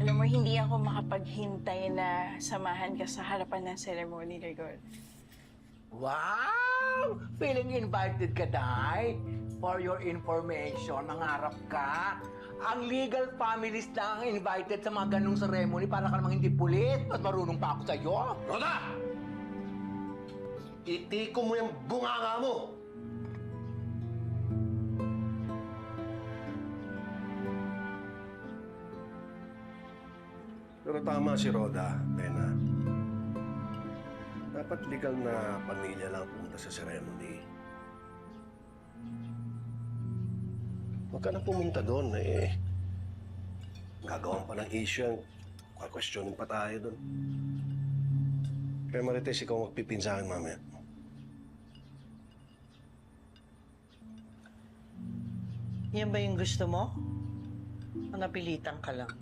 Alam mo, hindi ako makapaghintay na samahan ka sa harapan ng ceremony, Rigor. Wow! Feeling invited ka, Day? For your information, nangarap ka. Ang legal families lang ang invited sa mga ganung ceremony para ka namang hindi pulit. Mas marunong pa ako sa'yo. Roda! Itiko mo yung bunganga mo! Pero tama si Roda, Bena. Dapat legal na pamilya lang pumunta sa ceremony. Huwag ka na pumunta doon eh. Gagawan pa ng issue yan. Kwa-questionin pa tayo doon. Kaya Marites, ikaw magpipin sa akin mamaya. Yan ba yung gusto mo? O napilitan ka lang?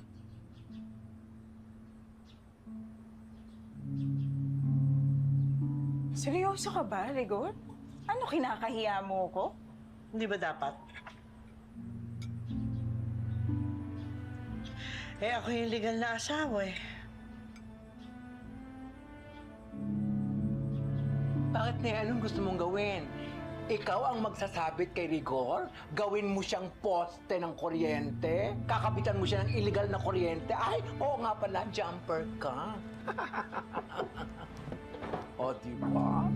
Seryoso ka ba, Rigor? Ano, kinakahiya mo ko? Hindi ba dapat? Eh, ako yung legal na asawa eh. Bakit na anong gusto mong gawin? Ikaw ang magsasabit kay Rigor? Gawin mo siyang poste ng kuryente? Kakabitan mo siya ng illegal na kuryente? Ay, oo nga pala, jumper ka. O, diba?